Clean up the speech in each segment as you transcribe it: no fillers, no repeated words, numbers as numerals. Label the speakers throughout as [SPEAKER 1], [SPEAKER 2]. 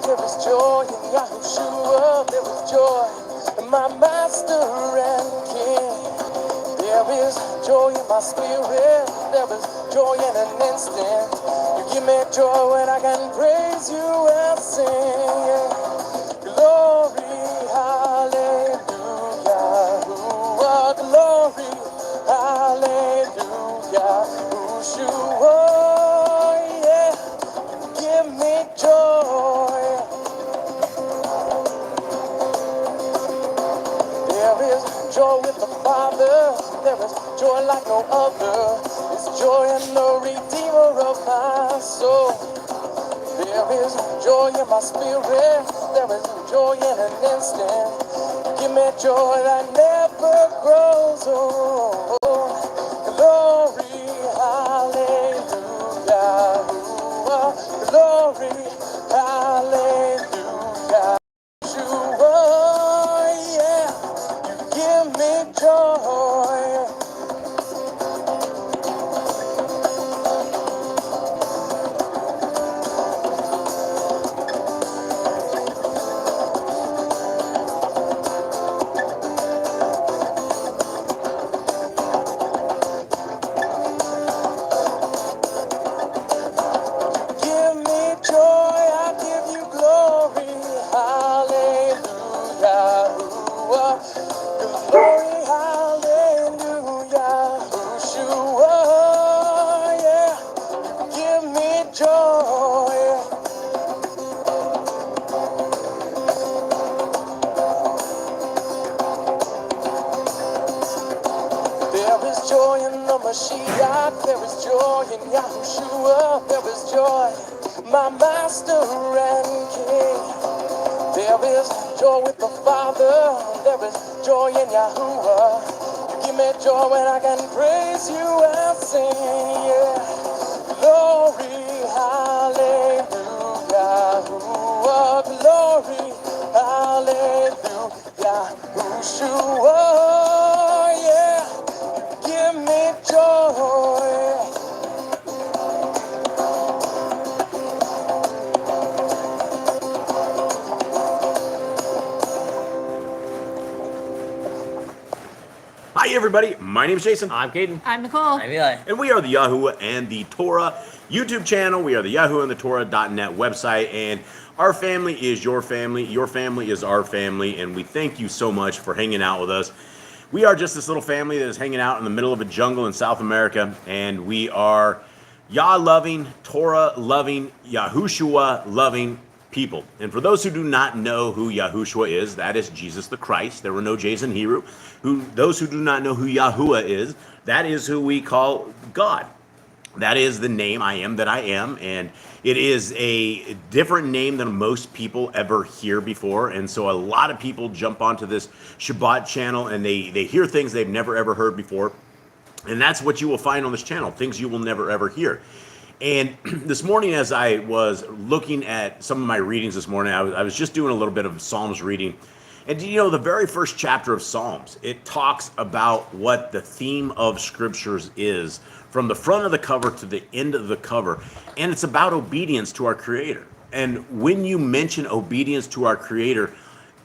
[SPEAKER 1] there is joy in Yahushua, there is joy in my Master and King. There is joy in my spirit, there is joy in an instant. You give me joy when I can praise you and sing. Glory, hallelujah, glory, hallelujah, Yeshua, yeah, give me joy. There is joy with the Father, there is joy like no other. It's joy in the Redeemer of my soul. There is joy in my spirit, there is joy in an instant. Give me joy that never grows old. Glory, hallelujah, glory, hallelujah, Yeshua, yeah, you give me joy. Mashiach, there is joy in Yahushua, there is joy, my Master and King. There is joy with the Father, there is joy in Yahuwah. You give me joy when I can praise you and sing, yeah. Glory, hallelujah, glory, hallelujah, Yeshua, yeah. Give me joy.
[SPEAKER 2] Hi everybody, my name is Jason.
[SPEAKER 3] I'm Caden.
[SPEAKER 4] I'm Nicole.
[SPEAKER 3] I'm Eli.
[SPEAKER 2] And we are the Yahuwah and the Torah YouTube channel. We are the Yahuwah and the Torah.net website. And our family is your family is our family. And we thank you so much for hanging out with us. We are just this little family that is hanging out in the middle of a jungle in South America, and we are Yah-loving, Torah-loving, Yahushua-loving people. And for those who do not know who Yahushua is, that is Jesus the Christ. There were no J's in Hebrew. Those who do not know who Yahuwah is, that is who we call God. That is the name I am that I am, and it is a different name than most people ever hear before. And so a lot of people jump onto this Shabbat channel and they hear things they've never ever heard before. And that's what you will find on this channel, things you will never ever hear. And this morning, as I was looking at some of my readings this morning, I was just doing a little bit of Psalms reading. And you know, the very first chapter of Psalms, it talks about what the theme of Scriptures is, from the front of the cover to the end of the cover. And it's about obedience to our Creator. And when you mention obedience to our Creator,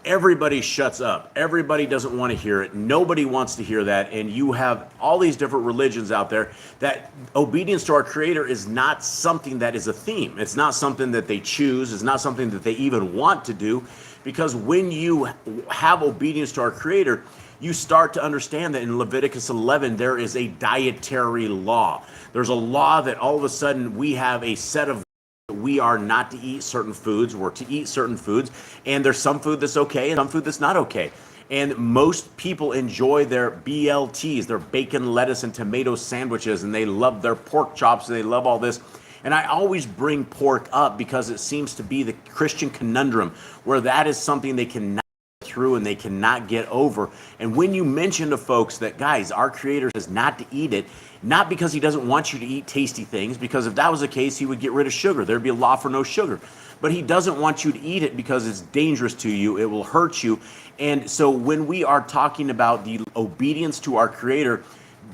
[SPEAKER 2] everybody shuts up. Everybody doesn't want to hear it. Nobody wants to hear that. And you have all these different religions out there that obedience to our Creator is not something that is a theme. It's not something that they choose. It's not something that they even want to do. Because when you have obedience to our Creator, you start to understand that in Leviticus 11, there is a dietary law. There's a law that all of a sudden we have a set of we are not to eat certain foods, we're to eat certain foods, and there's some food that's okay and some food that's not okay. And most people enjoy their BLTs, their bacon, lettuce, and tomato sandwiches, and they love their pork chops, and they love all this. And I always bring pork up because it seems to be the Christian conundrum where that is something they cannot get through and they cannot get over. And when you mention to folks that, guys, our Creator says not to eat it, not because he doesn't want you to eat tasty things, because if that was the case, he would get rid of sugar. There'd be a law for no sugar. But he doesn't want you to eat it because it's dangerous to you. It will hurt you. And so when we are talking about the obedience to our Creator,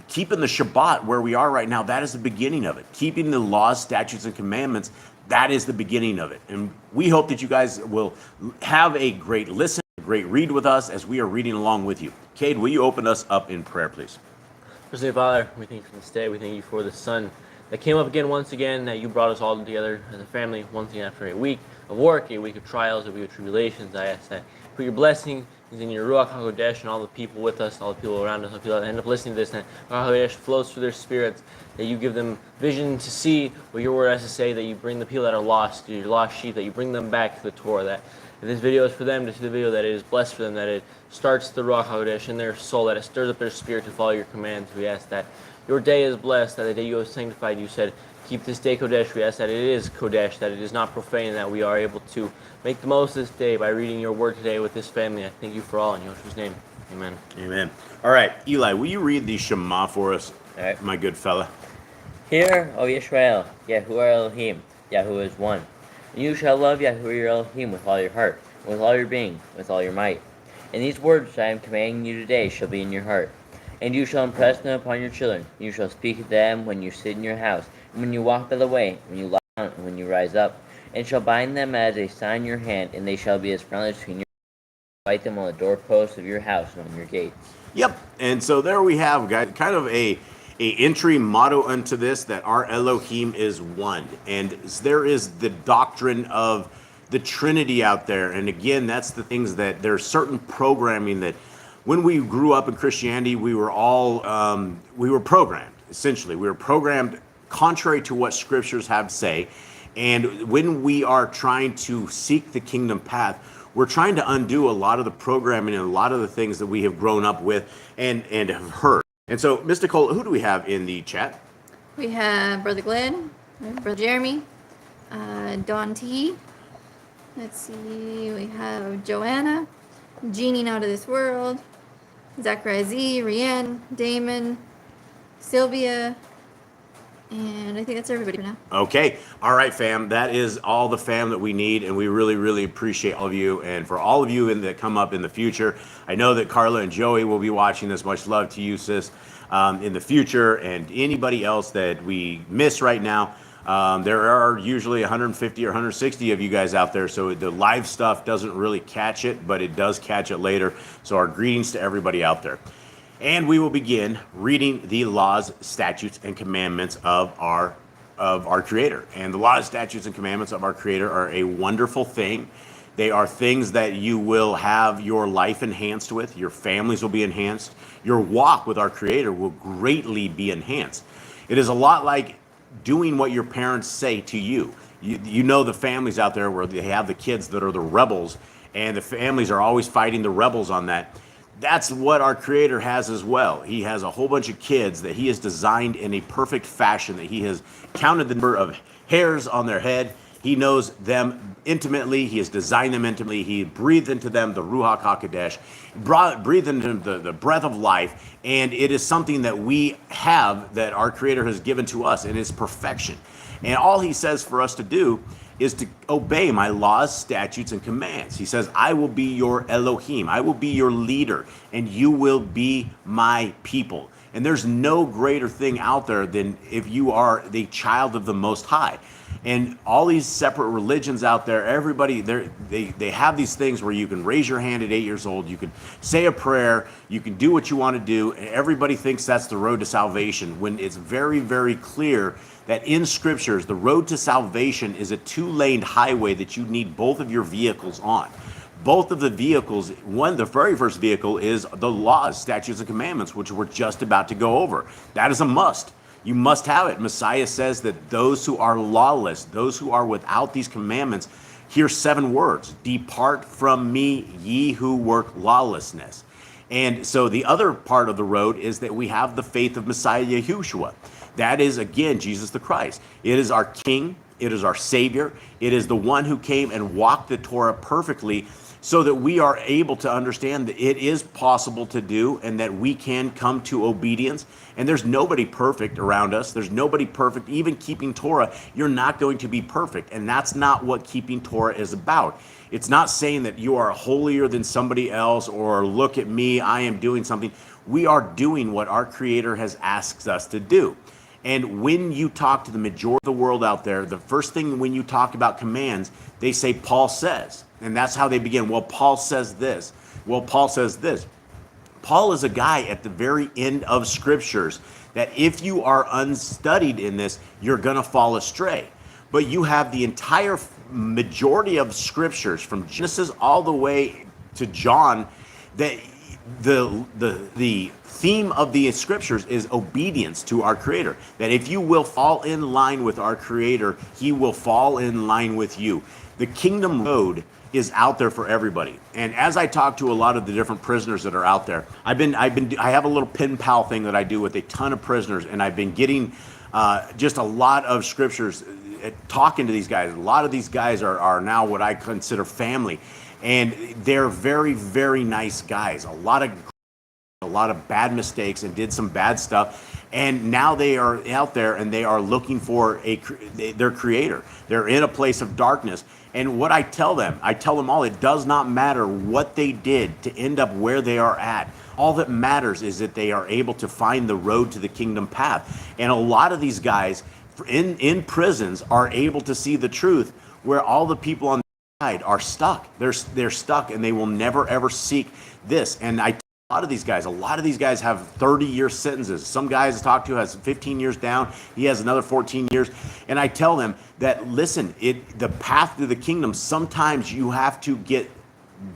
[SPEAKER 2] keeping the Shabbat where we are right now, that is the beginning of it. Keeping the laws, statutes, and commandments, that is the beginning of it. And we hope that you guys will have a great listen, a great read with us as we are reading along with you. Cade, will you open us up in prayer, please?
[SPEAKER 3] Firstly, Father, we thank you for this day. We thank you for the sun that came up again once again, that you brought us all together as a family once again after a week of work, a week of trials, a week of tribulations. I ask that for your blessing in your Ruach HaKodesh and all the people with us, all the people around us, all the people that end up listening to this, that Ruach HaKodesh flows through their spirits, that you give them vision to see what your word has to say, that you bring the people that are lost, your lost sheep, that you bring them back to the Torah, that if this video is for them to see the video, that it is blessed for them, that it starts the Ruach HaKodesh in their soul, that it stirs up their spirit to follow your commands. We ask that your day is blessed, that the day you have sanctified, you said, keep this day Kodesh. We ask that it is Kodesh, that it is not profane, and that we are able to make the most of this day by reading your word today with this family. I thank you for all in Yahshua's name. Amen.
[SPEAKER 2] Amen. All right, Eli, will you read the Shema for us,
[SPEAKER 4] right.
[SPEAKER 2] my good fella?
[SPEAKER 4] Hear, O Yisrael, Yahuwah Elohim, Yahuwah is one. And you shall love Yahuwah your Elohim with all your heart, and with all your being, with all your might. And these words which I am commanding you today shall be in your heart. And you shall impress them upon your children. You shall speak to them when you sit in your house, and when you walk by the way, when you lie down, and when you rise up. And shall bind them as a sign in your hand, and they shall be as frontlet between your write them on the doorposts of your house and on your gates.
[SPEAKER 2] Yep. And so there we have, guys, kind of a entry motto unto this, that our Elohim is one. And there is the doctrine of the Trinity out there. And again, that's the things that there's certain programming that when we grew up in Christianity, we were all, we were programmed, essentially. We were programmed contrary to what scriptures have to say. And when we are trying to seek the kingdom path, we're trying to undo a lot of the programming and a lot of the things that we have grown up with and have heard. And so, Mr. Cole, who do we have in the chat?
[SPEAKER 5] We have Brother Glenn, Brother Jeremy, Don T. Let's see, we have Joanna, Jeannie Out of This World, Zachariah Z, Rianne, Damon, Sylvia, and I think that's everybody for now.
[SPEAKER 2] Okay. All right, fam. That is all the fam that we need, and we really, really appreciate all of you. And for all of you that come up in the future, I know that Carla and Joey will be watching this. Much love to you, sis, in the future. And anybody else that we miss right now, there are usually 150 or 160 of you guys out there, so the live stuff doesn't really catch it, but it does catch it later. So our greetings to everybody out there. And we will begin reading the laws, statutes, and commandments of our Creator. And the laws, statutes, and commandments of our Creator are a wonderful thing. They are things that you will have your life enhanced with. Your families will be enhanced. Your walk with our Creator will greatly be enhanced. It is a lot like doing what your parents say to you. You know the families out there where they have the kids that are the rebels, and the families are always fighting the rebels on that. That's what our Creator has as well. He has a whole bunch of kids that He has designed in a perfect fashion, that He has counted the number of hairs on their head. He knows them intimately. He has designed them intimately. He breathed into them the Ruach HaKodesh, breathed into them the breath of life, and it is something that we have, that our Creator has given to us, and it's perfection. And all He says for us to do is to obey my laws, statutes, and commands. He says, I will be your Elohim. I will be your leader, and you will be my people. And there's no greater thing out there than if you are the child of the Most High. And all these separate religions out there, everybody, they have these things where you can raise your hand at 8 years old, you can say a prayer, you can do what you want to do, and everybody thinks that's the road to salvation, when it's very, very clear that in scriptures, the road to salvation is a 2-laned highway that you need both of your vehicles on. Both of the vehicles, the very first vehicle is the laws, statutes, and commandments, which we're just about to go over. That is a must. You must have it. Messiah says that those who are lawless, those who are without these commandments, hear 7 words: depart from me, ye who work lawlessness. And so the other part of the road is that we have the faith of Messiah Yahushua. That is, again, Jesus the Christ. It is our King. It is our Savior. It is the one who came and walked the Torah perfectly, so that we are able to understand that it is possible to do, and that we can come to obedience. And there's nobody perfect around us. There's nobody perfect. Even keeping Torah, you're not going to be perfect. And that's not what keeping Torah is about. It's not saying that you are holier than somebody else, or look at me, I am doing something. We are doing what our Creator has asked us to do. And when you talk to the majority of the world out there, the first thing when you talk about commands, they say Paul says. And that's how they begin. Well, Paul says this. Well, Paul says this. Paul is a guy at the very end of scriptures that if you are unstudied in this, you're going to fall astray. But you have the entire majority of scriptures from Genesis all the way to John, that the theme of the scriptures is obedience to our Creator. That if you will fall in line with our Creator, He will fall in line with you. The kingdom road is out there for everybody. And as I talk to a lot of the different prisoners that are out there, I have a little pen pal thing that I do with a ton of prisoners, and I've been getting just a lot of scriptures talking to these guys. A lot of these guys are now what I consider family, and they're very, very nice guys. A lot of bad mistakes and did some bad stuff, and now they are out there and they are looking for their Creator. They're in a place of darkness. And what I tell them all, it does not matter what they did to end up where they are at. All that matters is that they are able to find the road to the kingdom path. And a lot of these guys in prisons are able to see the truth, where all the people on the side are stuck. They're stuck, and they will never ever seek this. And a lot of these guys have 30-year sentences. Some guys I talk to has 15 years down. He has another 14 years. And I tell them that, listen, the path to the kingdom, sometimes you have to get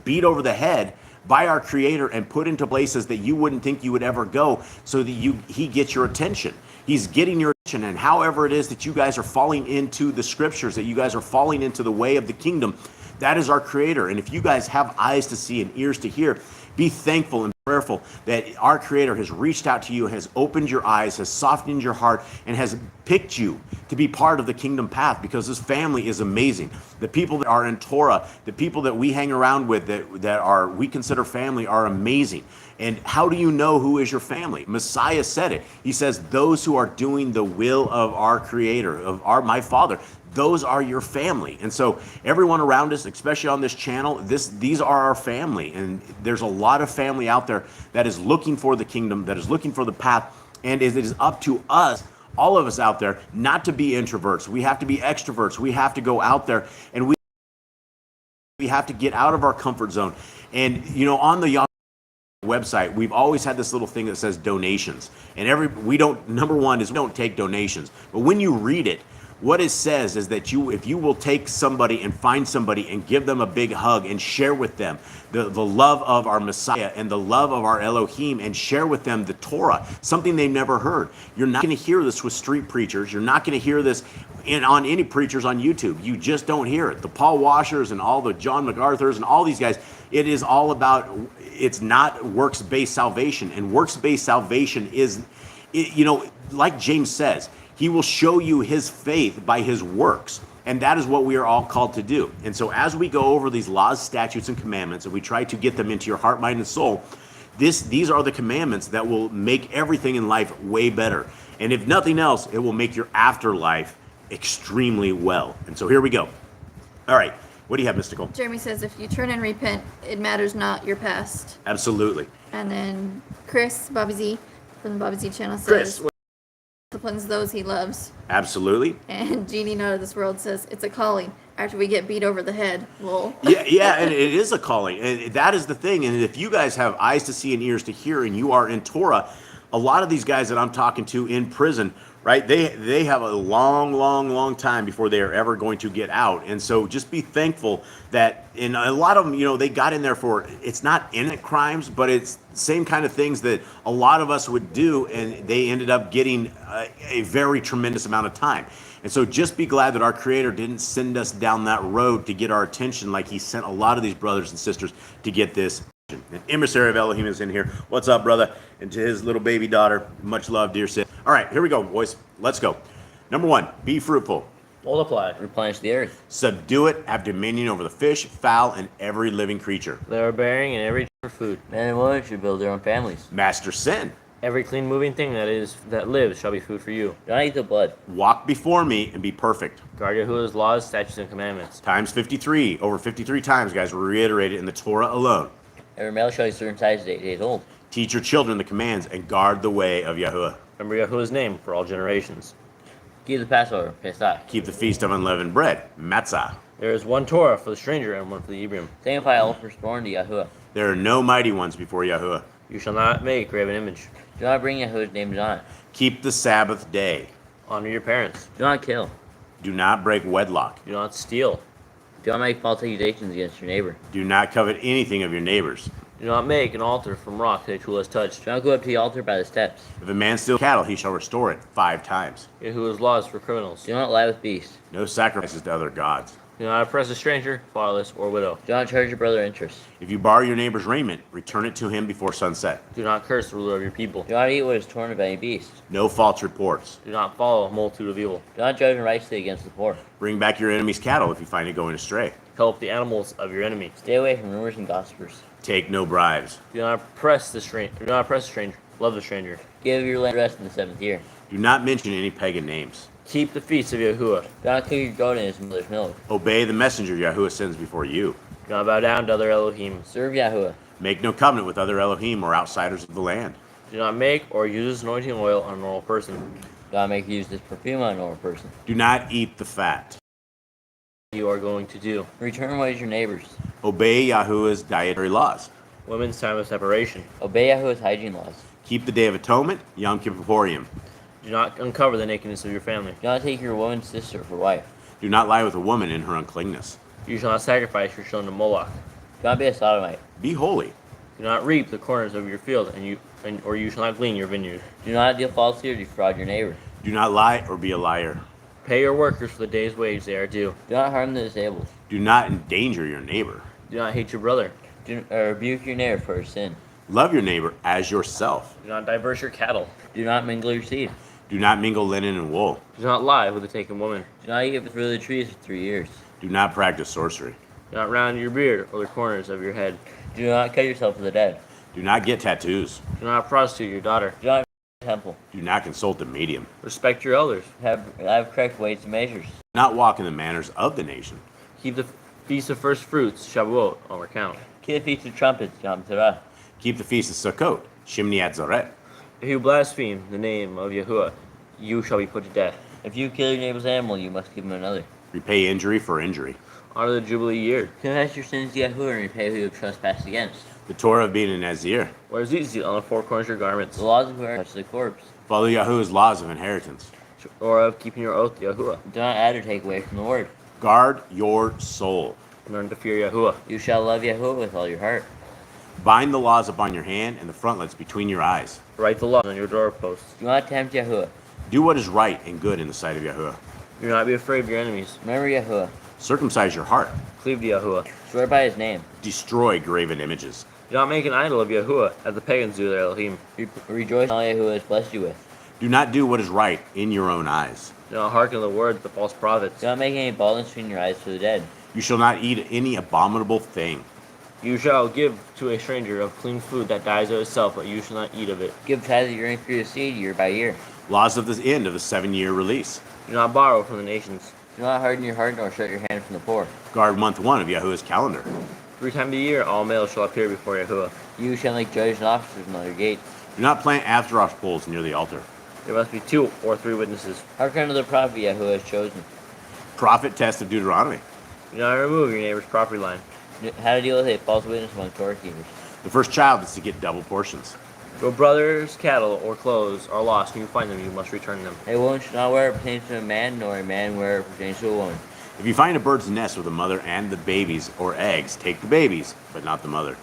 [SPEAKER 2] beat over the head by our Creator and put into places that you wouldn't think you would ever go, so that He gets your attention. He's getting your attention. And however it is that you guys are falling into the scriptures, that you guys are falling into the way of the kingdom, that is our Creator. And if you guys have eyes to see and ears to hear, be thankful and prayerful that our Creator has reached out to you, has opened your eyes, has softened your heart, and has picked you to be part of the kingdom path, because this family is amazing. The people that are in Torah, the people that we hang around with that we consider family, are amazing. And how do you know who is your family? Messiah said it. He says, those who are doing the will of our Creator, my Father, those are your family. And so everyone around us, especially on this channel, these are our family. And there's a lot of family out there that is looking for the kingdom, that is looking for the path. And it is up to us, all of us out there, not to be introverts. We have to be extroverts. We have to go out there, and we have to get out of our comfort zone. And on the Yah website, we've always had this little thing that says donations. And number one is we don't take donations. But when you read it, what it says is that if you will take somebody and find somebody and give them a big hug and share with them the love of our Messiah and the love of our Elohim, and share with them the Torah, something they've never heard. You're not going to hear this with street preachers. You're not going to hear this on any preachers on YouTube. You just don't hear it. The Paul Washers and all the John MacArthurs and all these guys, it is all about, it's not works-based salvation. And works-based salvation is, like James says, He will show you His faith by His works. And that is what we are all called to do. And so as we go over these laws, statutes, and commandments, and we try to get them into your heart, mind, and soul, these are the commandments that will make everything in life way better. And if nothing else, it will make your afterlife extremely well. And so here we go. All right. What do you have, Mystical?
[SPEAKER 5] Jeremy says, if you turn and repent, it matters not your past.
[SPEAKER 2] Absolutely.
[SPEAKER 5] And then Chris, Bobby Z, from the Bobby Z channel, says, disciplines those he loves.
[SPEAKER 2] Absolutely.
[SPEAKER 5] And Jeannie Not of This World says, it's a calling. After we get beat over the head, lol.
[SPEAKER 2] Yeah, and it is a calling. And that is the thing. And if you guys have eyes to see and ears to hear, and you are in Torah, a lot of these guys that I'm talking to in prison, right, they have a long time before they are ever going to get out. And so just be thankful that, and a lot of them, they got in there for, it's not innocent crimes, but it's the same kind of things that a lot of us would do, and they ended up getting a very tremendous amount of time. And so just be glad that our Creator didn't send us down that road to get our attention like He sent a lot of these brothers and sisters to get this. An emissary of Elohim is in here. What's up, brother? And to his little baby daughter, much love, dear sis. All right, here we go, boys. Let's go. Number 1, be fruitful.
[SPEAKER 3] Multiply.
[SPEAKER 4] Replenish the earth.
[SPEAKER 2] Subdue it, have dominion over the fish, fowl, and every living creature.
[SPEAKER 3] They are bearing and every for food.
[SPEAKER 4] Men and women should build their own families.
[SPEAKER 2] Master sin.
[SPEAKER 3] Every clean moving thing that lives shall be food for you.
[SPEAKER 4] Do not eat the blood.
[SPEAKER 2] Walk before me and be perfect.
[SPEAKER 3] Guard Yahuwah's laws, statutes, and commandments.
[SPEAKER 2] Times 53. Over 53 times, guys, were reiterated in the Torah alone.
[SPEAKER 4] Every male shall be circumcised at 8 days old.
[SPEAKER 2] Teach your children the commands and guard the way of Yahuwah.
[SPEAKER 3] Remember Yahuwah's name for all generations.
[SPEAKER 4] Keep the Passover, Pesach.
[SPEAKER 2] Keep the feast of unleavened bread, matzah.
[SPEAKER 3] There is one Torah for the stranger and one for the Hebrew.
[SPEAKER 4] Sanctify all firstborn to Yahuwah.
[SPEAKER 2] There are no mighty ones before Yahuwah.
[SPEAKER 3] You shall not make graven image.
[SPEAKER 4] Do not bring Yahuwah's name on it.
[SPEAKER 2] Keep the Sabbath day.
[SPEAKER 3] Honor your parents.
[SPEAKER 4] Do not kill.
[SPEAKER 2] Do not break wedlock.
[SPEAKER 3] Do not steal.
[SPEAKER 4] Do not make false accusations against your neighbor.
[SPEAKER 2] Do not covet anything of your neighbors.
[SPEAKER 3] Do not make an altar from rock that a tool has touched.
[SPEAKER 4] Do not go up to the altar by the steps.
[SPEAKER 2] If a man steal cattle, he shall restore it 5 times.
[SPEAKER 3] Yahuwah's laws for criminals.
[SPEAKER 4] Do not lie with beasts.
[SPEAKER 2] No sacrifices to other gods.
[SPEAKER 3] Do not oppress a stranger, fatherless, or widow.
[SPEAKER 4] Do not charge your brother interest.
[SPEAKER 2] If you borrow your neighbor's raiment, return it to him before sunset.
[SPEAKER 3] Do not curse the ruler of your people.
[SPEAKER 4] Do not eat what is torn of any beast.
[SPEAKER 2] No false reports.
[SPEAKER 3] Do not follow a multitude of evil.
[SPEAKER 4] Do not judge unrighteously against the poor.
[SPEAKER 2] Bring back your enemy's cattle if you find it going astray.
[SPEAKER 3] Help the animals of your enemy.
[SPEAKER 4] Stay away from rumors and gossipers.
[SPEAKER 2] Take no bribes.
[SPEAKER 3] Do not oppress the stranger. Do not oppress the stranger. Love the stranger.
[SPEAKER 4] Give your land rest in the 7th year.
[SPEAKER 2] Do not mention any pagan names.
[SPEAKER 3] Keep the feast of Yahuwah.
[SPEAKER 4] Do not cook your goat in his mother's milk.
[SPEAKER 2] Obey the messenger Yahuwah sends before you.
[SPEAKER 3] Do not bow down to other Elohim.
[SPEAKER 4] Serve Yahuwah.
[SPEAKER 2] Make no covenant with other Elohim or outsiders of the land.
[SPEAKER 3] Do not make or use anointing oil on a normal person.
[SPEAKER 4] Do not make use this perfume on a normal person.
[SPEAKER 2] Do not eat the fat.
[SPEAKER 3] You are going to do.
[SPEAKER 4] Return what is your neighbor's.
[SPEAKER 2] Obey Yahuwah's dietary laws.
[SPEAKER 3] Women's time of separation.
[SPEAKER 4] Obey Yahuwah's hygiene laws.
[SPEAKER 2] Keep the Day of Atonement, Yom Kippuriim.
[SPEAKER 3] Do not uncover the nakedness of your family.
[SPEAKER 4] Do not take your woman's sister for wife.
[SPEAKER 2] Do not lie with a woman in her uncleanness.
[SPEAKER 3] You shall not sacrifice your children to Moloch.
[SPEAKER 4] Do not be a sodomite.
[SPEAKER 2] Be holy.
[SPEAKER 3] Do not reap the corners of your field, or you shall not glean your vineyard.
[SPEAKER 4] Do not deal falsely or defraud your neighbor.
[SPEAKER 2] Do not lie or be a liar.
[SPEAKER 3] Pay your workers for the day's wage they are due.
[SPEAKER 4] Do not harm the disabled.
[SPEAKER 2] Do not endanger your neighbor.
[SPEAKER 3] Do not hate your brother.
[SPEAKER 4] Rebuke your neighbor for his sin.
[SPEAKER 2] Love your neighbor as yourself.
[SPEAKER 3] Do not diverse your cattle.
[SPEAKER 4] Do not mingle your seed.
[SPEAKER 2] Do not mingle linen and wool.
[SPEAKER 3] Do not lie with a taken woman.
[SPEAKER 4] Do not eat with fruit of the trees for 3 years.
[SPEAKER 2] Do not practice sorcery.
[SPEAKER 3] Do not round your beard or the corners of your head.
[SPEAKER 4] Do not cut yourself with the dead.
[SPEAKER 2] Do not get tattoos.
[SPEAKER 3] Do not prostitute your daughter.
[SPEAKER 4] Do not temple.
[SPEAKER 2] Do not consult a medium.
[SPEAKER 3] Respect your elders.
[SPEAKER 4] Have correct weights and measures.
[SPEAKER 2] Do not walk in the manners of the nation.
[SPEAKER 3] Keep the feast of first fruits, Shavuot, on account.
[SPEAKER 4] Keep the feast of trumpets, Yom Torah.
[SPEAKER 2] Keep the feast of Sukkot, Shimni Atzaret.
[SPEAKER 3] If you blaspheme the name of Yahuwah, you shall be put to death.
[SPEAKER 4] If you kill your neighbor's animal, you must give him another.
[SPEAKER 2] Repay injury for injury.
[SPEAKER 3] Honor the Jubilee year.
[SPEAKER 4] Confess your sins to Yahuwah and repay who you have trespassed against.
[SPEAKER 2] The Torah of being a Nazir.
[SPEAKER 3] Wear tzitzit on the four corners of your garments,
[SPEAKER 4] The laws of whoever touches the corpse.
[SPEAKER 2] Follow Yahuwah's laws of inheritance.
[SPEAKER 3] or of keeping your oath to Yahuwah.
[SPEAKER 4] Do not add or take away from the word.
[SPEAKER 2] Guard your soul.
[SPEAKER 3] Learn to fear Yahuwah.
[SPEAKER 4] You shall love Yahuwah with all your heart.
[SPEAKER 2] Bind the laws upon your hand and the frontlets between your eyes.
[SPEAKER 3] Write the laws on your doorposts.
[SPEAKER 4] Do not tempt Yahuwah.
[SPEAKER 2] Do what is right and good in the sight of Yahuwah.
[SPEAKER 3] Do not be afraid of your enemies.
[SPEAKER 4] Remember Yahuwah.
[SPEAKER 2] Circumcise your heart.
[SPEAKER 3] Cleave to Yahuwah.
[SPEAKER 4] Swear by his name.
[SPEAKER 2] Destroy graven images.
[SPEAKER 3] Do not make an idol of Yahuwah, as the pagans do their Elohim.
[SPEAKER 4] Rejoice in all Yahuwah has blessed you with.
[SPEAKER 2] Do not do what is right in your own eyes.
[SPEAKER 3] Do not hearken to the words of the false prophets.
[SPEAKER 4] Do not make any baldness between your eyes for the dead.
[SPEAKER 2] You shall not eat any abominable thing.
[SPEAKER 3] You shall give to a stranger of clean food that dies of itself, but you shall not eat of it.
[SPEAKER 4] Give tithe of your increased seed year by year.
[SPEAKER 2] Laws of the end of the 7-year release.
[SPEAKER 3] Do not borrow from the nations.
[SPEAKER 4] Do not harden your heart nor shut your hand from the poor.
[SPEAKER 2] Guard month 1 of Yahuwah's calendar.
[SPEAKER 3] 3 times a year all males shall appear before Yahuwah.
[SPEAKER 4] You shall make judges and officers in all your gates.
[SPEAKER 2] Do not plant afterosh poles near the altar.
[SPEAKER 3] There must be 2 or 3 witnesses.
[SPEAKER 4] Hearken unto the prophet Yahuwah has chosen.
[SPEAKER 2] Prophet test of Deuteronomy.
[SPEAKER 3] Do not remove your neighbor's property line.
[SPEAKER 4] How to deal with a false witness among Torah keepers.
[SPEAKER 2] The first child is to get double portions.
[SPEAKER 3] If your brother's cattle or clothes are lost and you find them, you must return them.
[SPEAKER 4] A woman should not wear what pertains to a man, nor a man wear what pertains to a woman.
[SPEAKER 2] If you find a bird's nest with a mother and the babies or eggs, take the babies, but not the mother.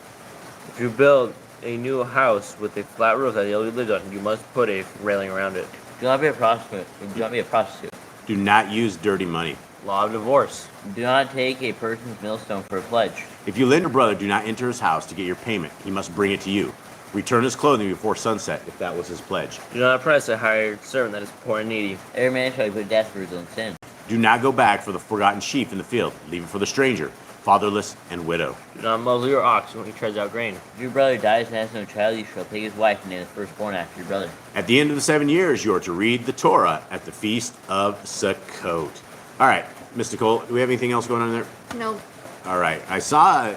[SPEAKER 3] If you build a new house with a flat roof that the elderly lived on, you must put a railing around it.
[SPEAKER 4] Do not be a prostitute. Do not be a prostitute.
[SPEAKER 2] Do not use dirty money.
[SPEAKER 3] Law of divorce.
[SPEAKER 4] Do not take a person's millstone for a pledge.
[SPEAKER 2] If you lend your brother, do not enter his house to get your payment. He must bring it to you. Return his clothing before sunset, if that was his pledge.
[SPEAKER 3] Do not oppress a hired servant that is poor and needy.
[SPEAKER 4] Every man shall be put to death for his own sin.
[SPEAKER 2] Do not go back for the forgotten sheep in the field. Leave it for the stranger, fatherless, and widow.
[SPEAKER 3] Do not muzzle your ox when he treads out grain.
[SPEAKER 4] If your brother dies and has no child, you shall take his wife and name the firstborn after your brother.
[SPEAKER 2] At the end of the 7 years, you are to read the Torah at the Feast of Sukkot. All right, Miss Nicole, do we have anything else going on there?
[SPEAKER 5] Nope.
[SPEAKER 2] All right, I saw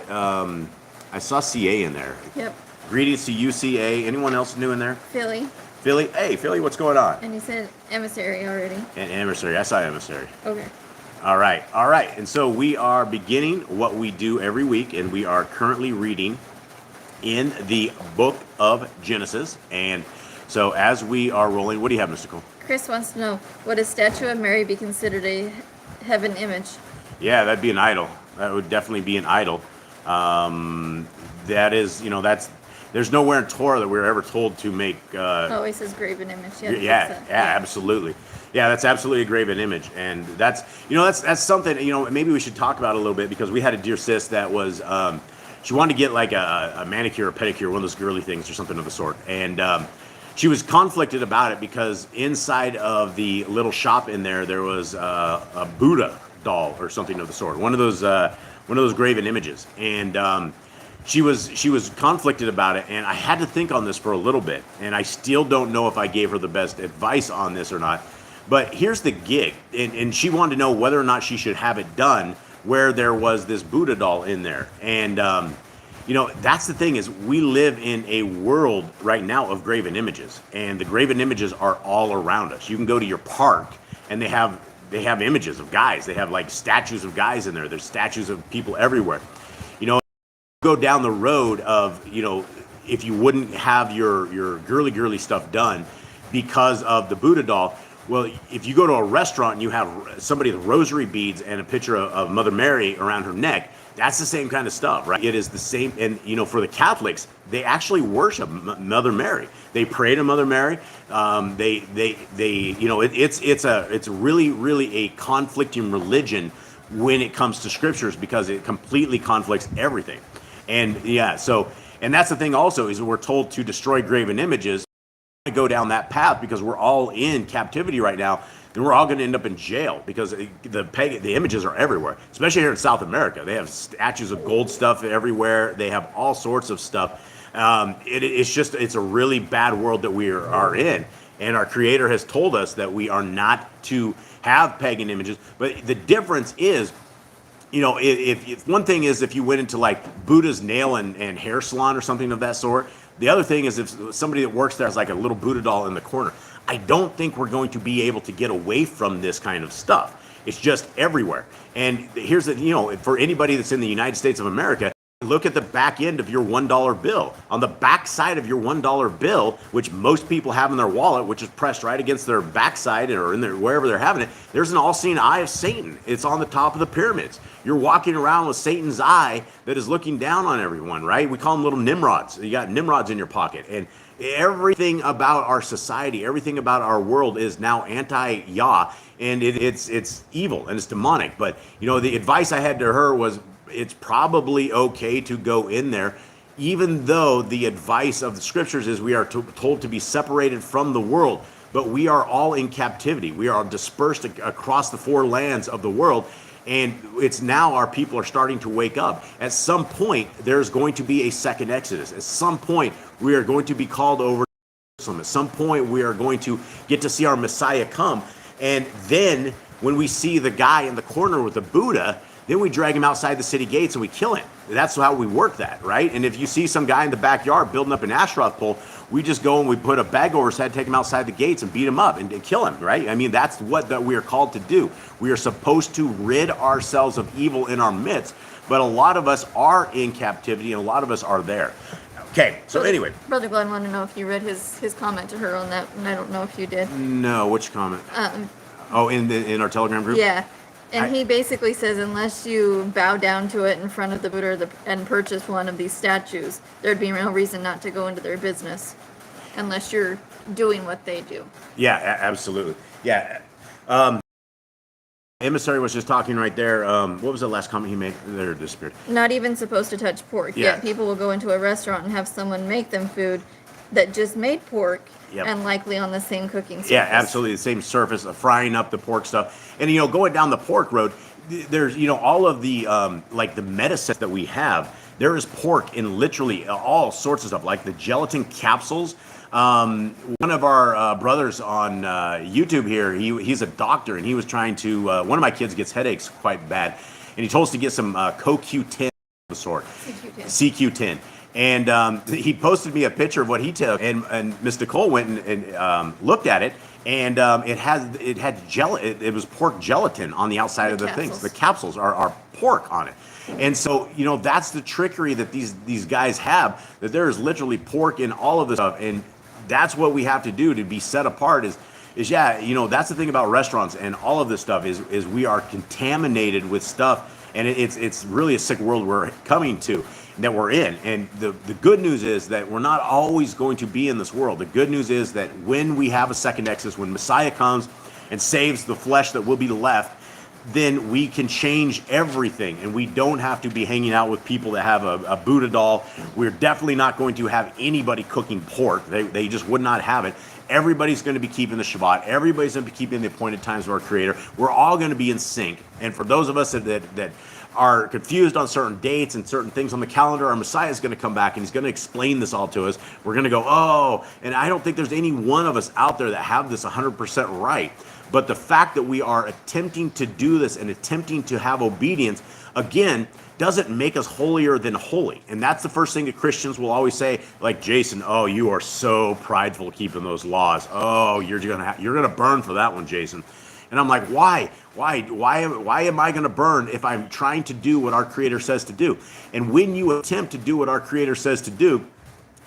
[SPEAKER 2] CA in there.
[SPEAKER 5] Yep.
[SPEAKER 2] Greetings to UCA. Anyone else new in there?
[SPEAKER 5] Philly.
[SPEAKER 2] Philly. Hey, Philly, what's going on?
[SPEAKER 5] And he said emissary already.
[SPEAKER 2] And emissary. I saw emissary.
[SPEAKER 5] Okay.
[SPEAKER 2] All right. All right. And so we are beginning what we do every week, and we are currently reading in the book of Genesis. And so as we are rolling, what do you have, Mr. Cole?
[SPEAKER 5] Chris wants to know, would a statue of Mary be considered a heaven image?
[SPEAKER 2] Yeah, that'd be an idol. That would definitely be an idol. That is, there's nowhere in Torah that we're ever told to make.
[SPEAKER 5] Oh, it says graven image.
[SPEAKER 2] Yeah, absolutely. Yeah, that's absolutely a graven image, and that's something maybe we should talk about a little bit, because we had a dear sis that was she wanted to get like a manicure or pedicure, one of those girly things or something of the sort, and she was conflicted about it because inside of the little shop in there was a Buddha doll or something of the sort, one of those graven images, and she was conflicted about it, and I had to think on this for a little bit, and I still don't know if I gave her the best advice on this or not. But here's the gig, and she wanted to know whether or not she should have it done where there was this Buddha doll in there. And that's the thing, is we live in a world right now of graven images, and the graven images are all around us. You can go to your park, and they have images of guys. They have like statues of guys in there. There's statues of people everywhere. Go down the road of, if you wouldn't have your girly stuff done because of the Buddha doll, well, if you go to a restaurant and you have somebody with rosary beads and a picture of Mother Mary around her neck, that's the same kind of stuff, right? It is the same. And for the Catholics, they actually worship Mother Mary. They pray to Mother Mary. It's really a conflicting religion when it comes to scriptures, because it completely conflicts everything. And and that's the thing also, is we're told to destroy graven images. To go down that path, because we're all in captivity right now, then we're all going to end up in jail, because the images are everywhere, especially here in South America. They have statues of gold stuff everywhere. They have all sorts of stuff. It's a really bad world that we are in, and our Creator has told us that we are not to have pagan images. But the difference is, if one thing is if you went into like Buddha's nail and hair salon or something of that sort. The other thing is if somebody that works there has like a little Buddha doll in the corner. I don't think we're going to be able to get away from this kind of stuff. It's just everywhere. And here's for anybody that's in the United States of America, look at the back end of your $1 bill. On the back side of your $1 bill, which most people have in their wallet, which is pressed right against their backside or in wherever they're having it, there's an all-seeing eye of Satan. It's on the top of the pyramids. You're walking around with Satan's eye that is looking down on everyone, right? We call them little Nimrods. You got Nimrods in your pocket. And everything about our society, everything about our world is now anti-Yah, and it's evil and it's demonic. But, the advice I had to her was, it's probably okay to go in there, even though the advice of the scriptures is we are told to be separated from the world. But we are all in captivity. We are dispersed across the four lands of the world. And it's now our people are starting to wake up. At some point, there's going to be a second Exodus. At some point, we are going to be called over to Jerusalem. At some point, we are going to get to see our Messiah come. And then when we see the guy in the corner with the Buddha, then we drag him outside the city gates and we kill him. That's how we work that, right? And if you see some guy in the backyard building up an Asherah pole, we just go and we put a bag over his head, take him outside the gates and beat him up and kill him, right? I mean, that's what we are called to do. We are supposed to rid ourselves of evil in our midst, but a lot of us are in captivity and a lot of us are there. Okay, so anyway.
[SPEAKER 5] Brother Glenn wanted to know if you read his comment to her on that, and I don't know if you did.
[SPEAKER 2] No, which comment? In our Telegram group?
[SPEAKER 5] Yeah. And he basically says, unless you bow down to it in front of the Buddha and purchase one of these statues, there'd be no reason not to go into their business, unless you're doing what they do.
[SPEAKER 2] Yeah, absolutely. Yeah. Emissary was just talking right there. What was the last comment he made? There, it disappeared.
[SPEAKER 5] Not even supposed to touch pork.
[SPEAKER 2] Yeah.
[SPEAKER 5] Yet people will go into a restaurant and have someone make them food that just made pork. Yep. And likely on the same cooking surface. Yeah,
[SPEAKER 2] absolutely. The same surface of frying up the pork stuff. And, going down the pork road, there's, all of the, like the medicine that we have, there is pork in literally all sorts of stuff, like the gelatin capsules. One of our brothers on YouTube here, he's a doctor, and he was trying to, one of my kids gets headaches quite bad, and he told us to get some CoQ10 of the sort.
[SPEAKER 5] CQ10.
[SPEAKER 2] CQ10. And he posted me a picture of what he took, and Miss Nicole went and looked at it, and it had it was pork gelatin on the outside of the things. The capsules are pork on it. And so, that's the trickery that these guys have, that there is literally pork in all of this stuff. And that's what we have to do to be set apart is that's the thing about restaurants and all of this stuff is we are contaminated with stuff. And it's really a sick world we're coming to, that we're in. And the good news is that we're not always going to be in this world. The good news is that when we have a second Exodus, when Messiah comes and saves the flesh that will be left, then we can change everything, and we don't have to be hanging out with people that have a Buddha doll. We're definitely not going to have anybody cooking pork. They just would not have it. Everybody's going to be keeping the Shabbat. Everybody's going to be keeping the appointed times of our Creator. We're all going to be in sync. And for those of us that are confused on certain dates and certain things on the calendar, our Messiah is going to come back and he's going to explain this all to us. We're going to go, oh, and I don't think there's any one of us out there that have this 100% right. But the fact that we are attempting to do this and attempting to have obedience, again, doesn't make us holier than holy. And that's the first thing that Christians will always say, like, Jason, oh, you are so prideful keeping those laws. Oh, you're gonna burn for that one, Jason. And I'm like, why? Why am I gonna burn if I'm trying to do what our Creator says to do? And when you attempt to do what our Creator says to do,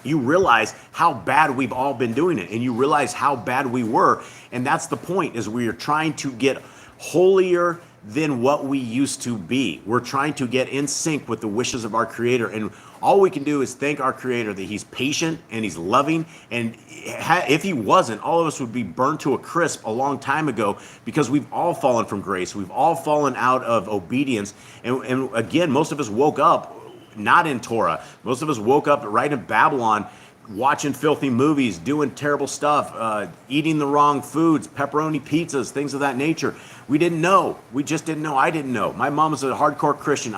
[SPEAKER 2] you realize how bad we've all been doing it, and you realize how bad we were. And that's the point, is we are trying to get holier than what we used to be. We're trying to get in sync with the wishes of our Creator. And all we can do is thank our Creator that he's patient and he's loving. And if he wasn't, all of us would be burned to a crisp a long time ago, because we've all fallen from grace. We've all fallen out of obedience. And again, most of us woke up not in Torah. Most of us woke up right in Babylon, watching filthy movies, doing terrible stuff, eating the wrong foods, pepperoni pizzas, things of that nature. We didn't know. We just didn't know. I didn't know. My mom was a hardcore Christian.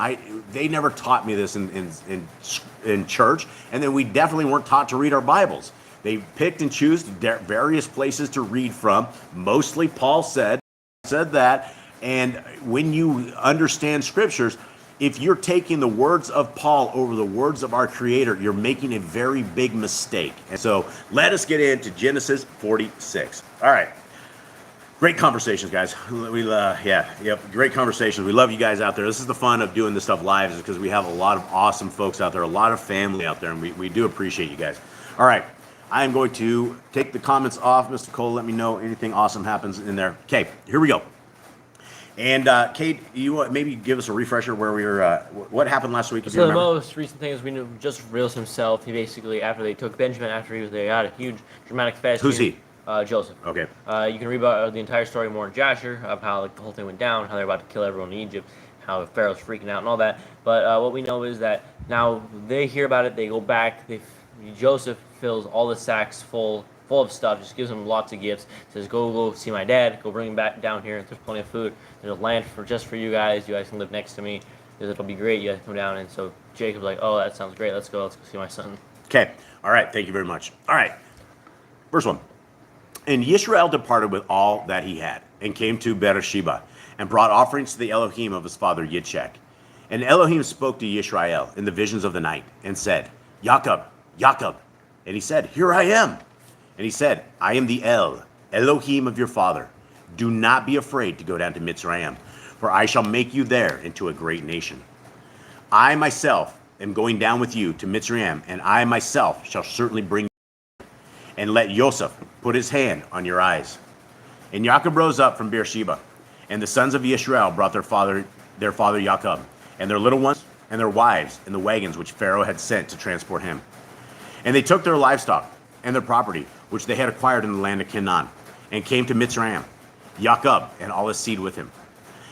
[SPEAKER 2] They never taught me this in church, and then we definitely weren't taught to read our Bibles. They picked and chose various places to read from. Mostly Paul said that. And when you understand scriptures, if you're taking the words of Paul over the words of our Creator, you're making a very big mistake. And so let us get into Genesis 46. All right. Great conversations, guys. Great conversations. We love you guys out there. This is the fun of doing this stuff live, is because we have a lot of awesome folks out there, a lot of family out there, and we do appreciate you guys. All right. I am going to take the comments off. Mr. Cole, let me know anything awesome happens in there. Okay, here we go. And Kate, you maybe give us a refresher where we were. What happened last week?
[SPEAKER 3] So the most recent thing is we knew just Reels himself. He basically, after they took Benjamin, after they had a huge dramatic fast.
[SPEAKER 2] Who's he?
[SPEAKER 3] Joseph.
[SPEAKER 2] Okay.
[SPEAKER 3] You can read about the entire story more in Jasher, of how the whole thing went down, how they're about to kill everyone in Egypt, how Pharaoh's freaking out and all that. But what we know is that now they hear about it, they go back. Joseph fills all the sacks full of stuff, just gives them lots of gifts, says go see my dad, go bring him back down here, there's plenty of food, there's a land just for you guys can live next to me, it'll be great, you guys come down. And so Jacob's like, oh, that sounds great, let's go see my son.
[SPEAKER 2] Okay, all right, thank you very much. All right, first one. And Yisrael departed with all that he had, and came to Beersheba, and brought offerings to the Elohim of his father Yitzchak. And Elohim spoke to Yisrael in the visions of the night, and said, Jacob, Jacob. And he said, here I am. And he said, I am the Elohim of your father. Do not be afraid to go down to Mitzrayim, for I shall make you there into a great nation. I myself am going down with you to Mitzrayim, and I myself shall certainly bring you. And let Joseph put his hand on your eyes. And Jacob rose up from Beersheba, and the sons of Yisrael brought their father Jacob, and their little ones, and their wives, in the wagons which Pharaoh had sent to transport him. And they took their livestock and their property, which they had acquired in the land of Canaan, and came to Mitzrayim, Jacob and all his seed with him,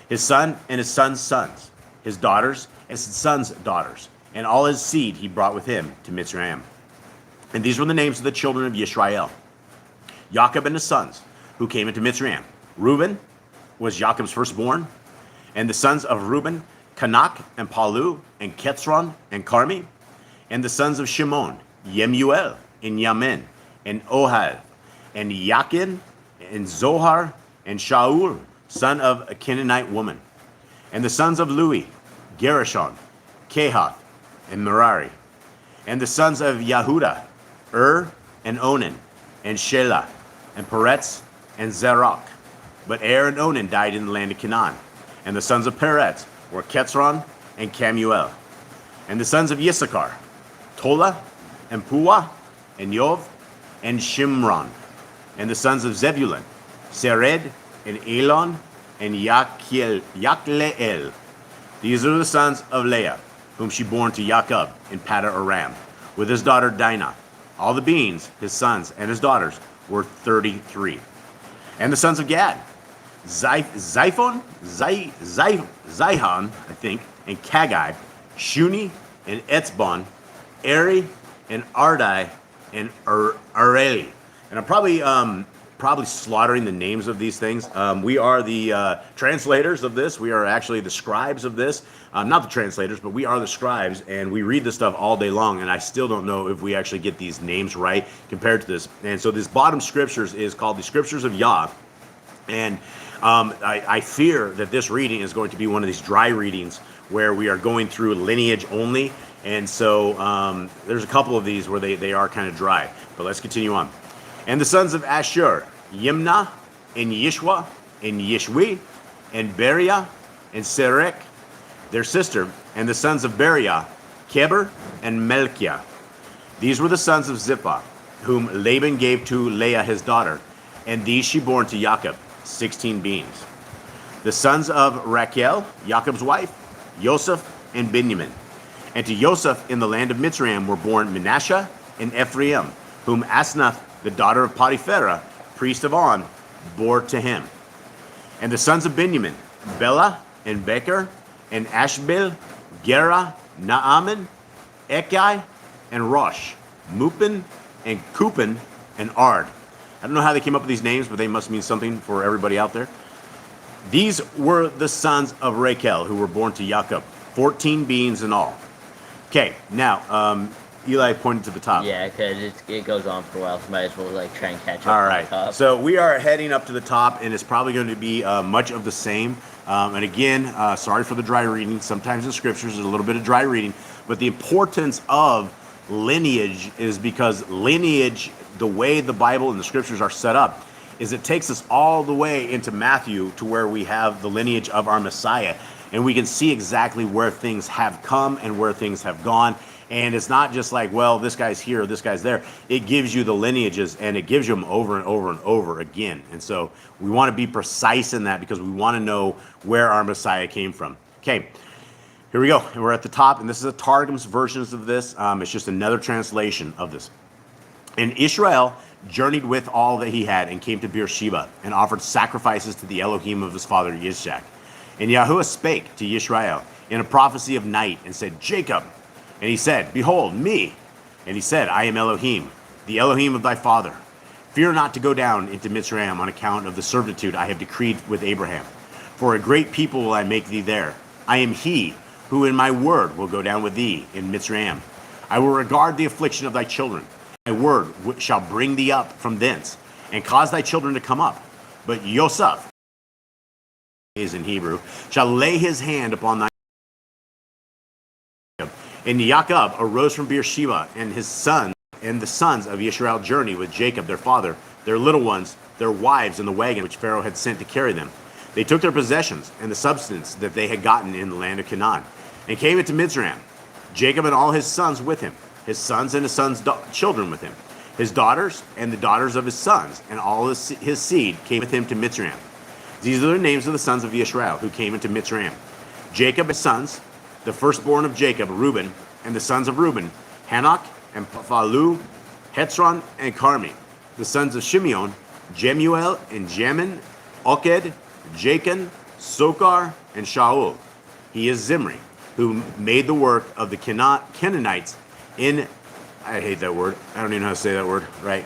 [SPEAKER 2] his son and his son's sons, his daughters and his son's daughters, and all his seed he brought with him to Mitzrayim. And these were the names of the children of Yisrael, Jacob and his sons, who came into Mitzrayim. Reuben was Jacob's firstborn, and the sons of Reuben, Kanak and Palu, and Ketzron and Carmi, and the sons of Shimon, Yemuel, and Yamin, and Ohad, and Yakin, and Zohar, and Shaul, son of a Canaanite woman. And the sons of Lui, Gershon, Kehath, and Merari. And the sons of Yehuda, and Onan, and Shelah, and Peretz, and Zerach. But and Onan died in the land of Canaan. And the sons of Peretz were Ketzron and Kemuel. And the sons of Issachar, Tola, and Puah, and Yov, and Shimron. And the sons of Zebulun, Sered, and Elon, and Yakleel. These are the sons of Leah, whom she bore to Jacob in Padan Aram, with his daughter Dinah. All the beings, his sons and his daughters, were 33. And the sons of Gad, Zihon, I think, and Kagai, Shuni, and Etzbon, Eri, and Ardai, and Areli. And I'm probably slaughtering the names of these things. We are the translators of this. We are actually the scribes of this. Not the translators, but we are the scribes, and we read this stuff all day long, and I still don't know if we actually get these names right compared to this. And so this bottom scriptures is called the Scriptures of Yah, and I fear that this reading is going to be one of these dry readings where we are going through lineage only, and so there's a couple of these where they are kind of dry, but let's continue on. And the sons of Ashur, Yimnah, and Yishwa, and Yishwi, and Beriah, and Serek, their sister, and the sons of Beriah, Keber, and Melchiah. These were the sons of Zippah, whom Laban gave to Leah his daughter, and these she bore to Jacob, 16 beings. The sons of Rachel, Jacob's wife, Joseph, and Benjamin. And to Joseph in the land of Mitzrayim were born Manasseh and Ephraim, whom Asnath, the daughter of Potipharah, priest of On, bore to him. And the sons of Benjamin, Bela, and Becher, and Ashbel, Gera, Naaman, Ekai, and Rosh, Mupin, and Kupin, and Ard. I don't know how they came up with these names, but they must mean something for everybody out there. These were the sons of Rachel, who were born to Jacob, 14 beings in all. Okay, now, Eli pointed to the top.
[SPEAKER 4] Yeah, because it goes on for a while, so might as well like try and catch up.
[SPEAKER 2] All
[SPEAKER 4] on
[SPEAKER 2] right,
[SPEAKER 4] the top.
[SPEAKER 2] so we are heading up to the top, and it's probably going to be much of the same. And again, sorry for the dry reading. Sometimes in scriptures there's a little bit of dry reading, but the importance of lineage is because lineage, the way the Bible and the scriptures are set up, is it takes us all the way into Matthew to where we have the lineage of our Messiah, and we can see exactly where things have come and where things have gone. And it's not just like, well, this guy's here, this guy's there. It gives you the lineages, and it gives you them over and over and over again. And so we want to be precise in that because we want to know where our Messiah came from. Okay, here we go. And we're at the top, and this is a Targum's versions of this. It's just another translation of this. And Israel journeyed with all that he had and came to Beersheba and offered sacrifices to the Elohim of his father Yishak. And Yahuwah spake to Yisrael in a prophecy of night and said, Jacob. And he said, behold, me. And he said, I am Elohim, the Elohim of thy father. Fear not to go down into Mitzrayim on account of the servitude I have decreed with Abraham. For a great people will I make thee there. I am he who in my word will go down with thee in Mitzrayim. I will regard the affliction of thy children. My word shall bring thee up from thence, and cause thy children to come up. But Yosef, is in Hebrew, shall lay his hand upon thy. And Jacob arose from Beersheba, and his son and the sons of Israel journeyed with Jacob their father, their little ones, their wives, and the wagon which Pharaoh had sent to carry them. They took their possessions and the substance that they had gotten in the land of Canaan, and came into Mizraim. Jacob and all his sons with him, his sons and his sons' children with him, his daughters and the daughters of his sons, and all his seed came with him to Mizraim. These are the names of the sons of Israel who came into Mizraim. Jacob his sons, the firstborn of Jacob, Reuben, and the sons of Reuben, Hanok and Phalu, Hetzron and Carmi. The sons of Shimeon, Jemuel and Jamin, Oked, Jachin, Sokar, and Shaul. He is Zimri, who made the work of the Canaanites in, I hate that word, I don't even know how to say that word, right?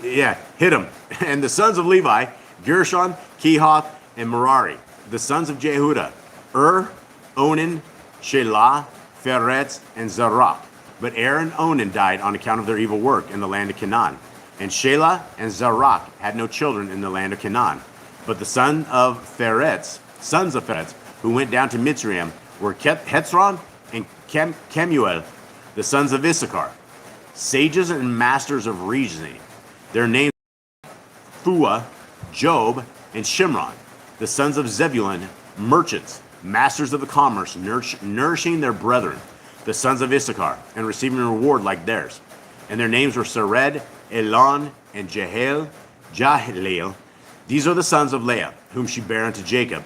[SPEAKER 2] Yeah, Hittim. And the sons of Levi, Gershon, Kehath, and Merari. The sons of Jehudah, Onan, Shelah, Peretz, and Zerach. But and Onan died on account of their evil work in the land of Canaan. And Shelah and Zerach had no children in the land of Canaan. But the sons of Peretz, who went down to Mitzrayim, were Hetzron and Kemuel, the sons of Issachar, sages and masters of reasoning. Their names are Phua, Job, and Shimron, the sons of Zebulun, merchants, masters of the commerce, nourishing their brethren, the sons of Issachar, and receiving a reward like theirs. And their names were Sered, Elon, and Jahleel. These are the sons of Leah, whom she bare unto Jacob.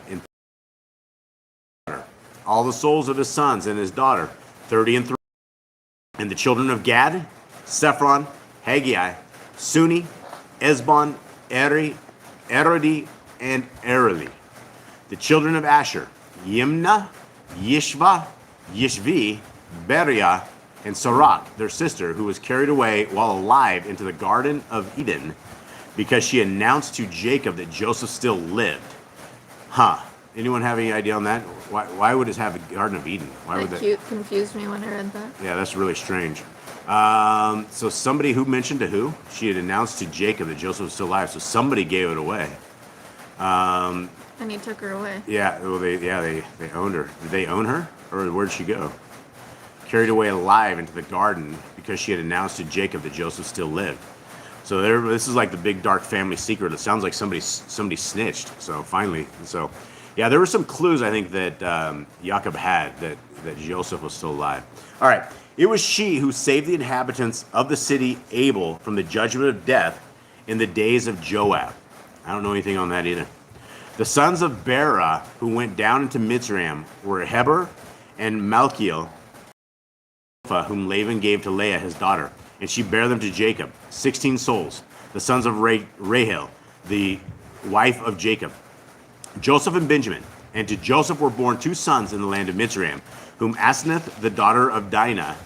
[SPEAKER 2] All the souls of his sons and his daughter, 30 and 3. And the children of Gad, Sephron, Haggai, Suni, Esbon, Erodi, and Ereli. The children of Asher, Yimna, Yishva, Yishvi, Beriah, and Sarak, their sister, who was carried away while alive into the Garden of Eden, because she announced to Jacob that Joseph still lived. Anyone have any idea on that? Why would it have the Garden of Eden? Why would that
[SPEAKER 5] confused me when I read that.
[SPEAKER 2] Yeah, that's really strange. So somebody who mentioned to who? She had announced to Jacob that Joseph was still alive, so somebody gave it away.
[SPEAKER 5] And he took her away.
[SPEAKER 2] Yeah, well, they owned her. Did they own her, or where'd she go? Carried away alive into the garden because she had announced to Jacob that Joseph still lived. So this is like the big dark family secret. It sounds like somebody snitched. So finally, yeah, there were some clues I think that Jacob had that Joseph was still alive. All right, it was she who saved the inhabitants of the city Abel from the judgment of death in the days of Joab. I don't know anything on that either. The sons of Bera who went down into Mitzrayim were Heber and Malchiel, whom Laban gave to Leah his daughter, and she bare them to Jacob, 16 souls, the sons of Rahel, the wife of Jacob, Joseph and Benjamin. And to Joseph were born 2 sons in the land of Mitzrayim, whom Asenath, the daughter of Dinah.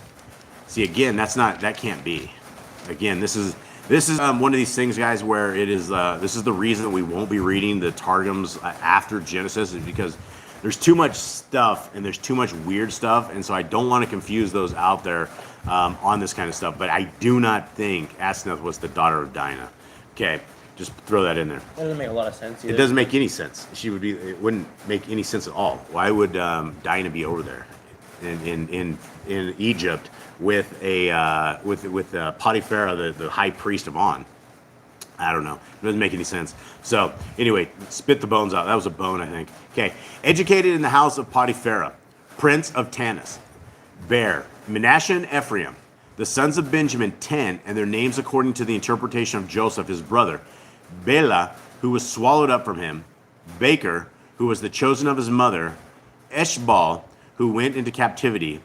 [SPEAKER 2] See, again, that can't be. Again, this is one of these things, guys, where it is. This is the reason that we won't be reading the Targums after Genesis, is because there's too much stuff and there's too much weird stuff, and so I don't want to confuse those out there on this kind of stuff. But I do not think Asenath was the daughter of Dinah. Okay, just throw that in there.
[SPEAKER 3] That doesn't make a lot of sense either.
[SPEAKER 2] It doesn't make any sense. It wouldn't make any sense at all. Why would Dinah be over there in Egypt with Potiphar, the high priest of On? I don't know. It doesn't make any sense. So anyway, spit the bones out. That was a bone, I think. Okay. Educated in the house of Potiphar, prince of Tanis, Bear, Manasseh and Ephraim, the sons of Benjamin, 10, and their names according to the interpretation of Joseph, his brother, Bela, who was swallowed up from him, Baker, who was the chosen of his mother, Eshbal, who went into captivity,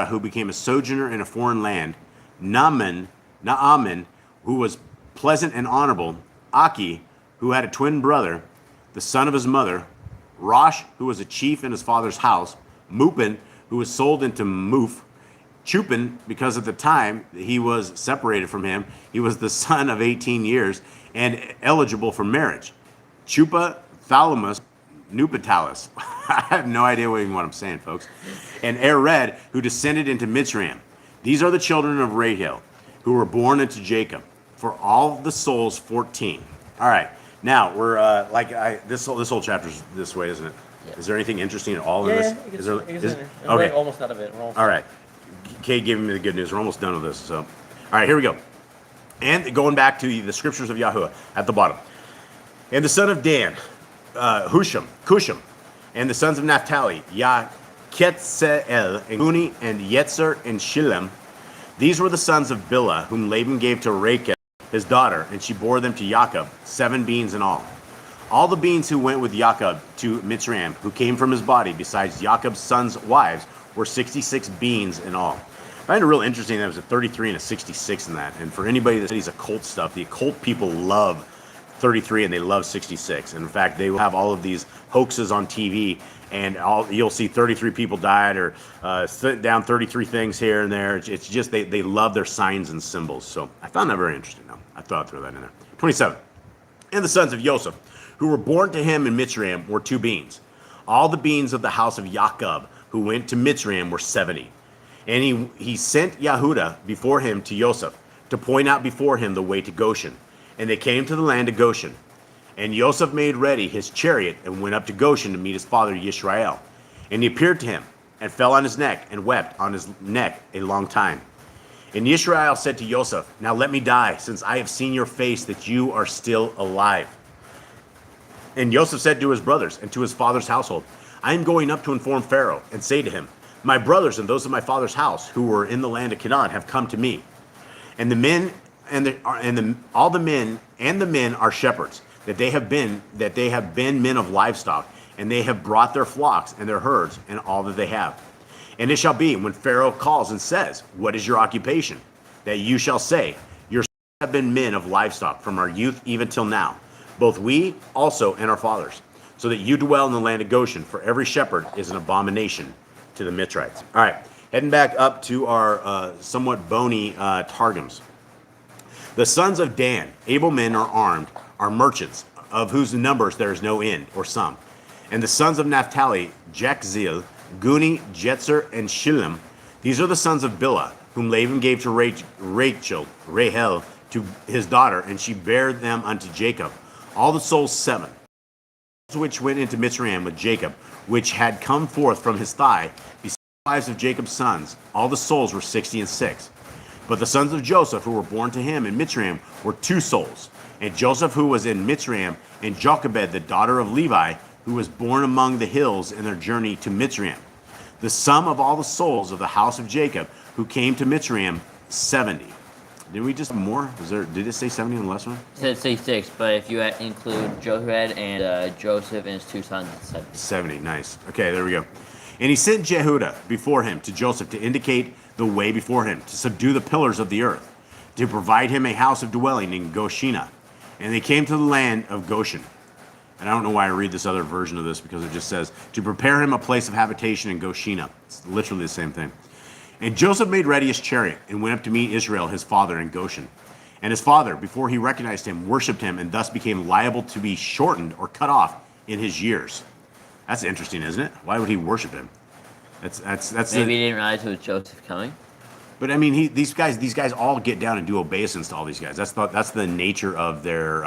[SPEAKER 2] who became a sojourner in a foreign land, Naaman, who was pleasant and honorable, Aki, who had a twin brother, the son of his mother, Rosh, who was a chief in his father's house, Mupin, who was sold into Muph, Chupin, because at the time he was separated from him, he was the son of 18 years and eligible for marriage, Chupa, Thalamus, Nupitalis. I have no idea what I'm saying, folks. And Ered, who descended into Mitzrayim. These are the children of Rahel, who were born unto Jacob. For all the souls, 14. All right. Now we're this whole chapter's this way, isn't it? Yeah. Is there anything interesting at all in this?
[SPEAKER 3] I'm like almost out of it.
[SPEAKER 2] All right. Kate gave me the good news. We're almost done with this. So, all right, here we go. And going back to the scriptures of Yahuwah at the bottom. And the son of Dan, Cusham, and the sons of Naphtali, Yah, Ketzeel, and Guni, and Yetzer, and Shillem. These were the sons of Bilhah, whom Laban gave to Rachel, his daughter, and she bore them to Jacob, 7 beings in all. All the beings who went with Jacob to Mitzrayim, who came from his body, besides Jacob's sons' wives, were 66 beings in all. I find it real interesting that it was a 33 and a 66 in that. And for anybody that studies occult stuff, the occult people love 33 and they love 66. And in fact, they will have all of these hoaxes on TV, and you'll see 33 people died, or sent down 33 things here and there. It's just they love their signs and symbols. So I found that very interesting. I thought I'd throw that in there. 27. And the sons of Joseph, who were born to him in Mitzrayim, were 2 beings. All the beings of the house of Jacob, who went to Mitzrayim, were 70. And he sent Yehuda before him to Joseph, to point out before him the way to Goshen. And they came to the land of Goshen. And Joseph made ready his chariot and went up to Goshen to meet his father Yisrael. And he appeared to him. and fell on his neck and wept on his neck a long time. And Israel said to Joseph, now let me die, since I have seen your face that you are still alive. And Joseph said to his brothers and to his father's household, I am going up to inform Pharaoh and say to him, my brothers and those of my father's house who were in the land of Canaan have come to me. And the men all the men are shepherds, that they have been men of livestock, and they have brought their flocks and their herds and all that they have. And it shall be when Pharaoh calls and says, what is your occupation? That you shall say, your sons have been men of livestock from our youth even till now, both we also and our fathers, so that you dwell in the land of Goshen, for every shepherd is an abomination to the Mitzrites. All right, heading back up to our somewhat bony Targums. The sons of Dan, able men are armed, are merchants, of whose numbers there is no end or sum. And the sons of Naphtali, Jechzeel, Guni, Jetzer, and Shillem. These are the sons of Bilhah, whom Laban gave to Rahel, to his daughter, and she bare them unto Jacob. All the souls 7, which went into Mitzrayim with Jacob, which had come forth from his thigh, besides the wives of Jacob's sons. All the souls were 66. But the sons of Joseph, who were born to him in Mitzrayim, were 2 souls. And Joseph, who was in Mitzrayim, and Jochebed, the daughter of Levi, who was born among the hills in their journey to Mitzrayim. The sum of all the souls of the house of Jacob who came to Mitzrayim, 70. Did we just have more? Did it say 70 in the last one?
[SPEAKER 4] It said 66, but if you include Jochebed and Joseph and his 2 sons, it's 70.
[SPEAKER 2] 70, nice. Okay, there we go. And he sent Jehudah before him to Joseph to indicate the way before him, to subdue the pillars of the earth, to provide him a house of dwelling in Goshen. And they came to the land of Goshen. And I don't know why I read this other version of this, because it just says, to prepare him a place of habitation in Goshen. It's literally the same thing. And Joseph made ready his chariot and went up to meet Israel, his father, in Goshen. And his father, before he recognized him, worshipped him, and thus became liable to be shortened or cut off in his years. That's interesting, isn't it? Why would he worship him? That's
[SPEAKER 4] Maybe he didn't realize it was Joseph coming.
[SPEAKER 2] But I mean, these guys all get down and do obeisance to all these guys. That's the nature of their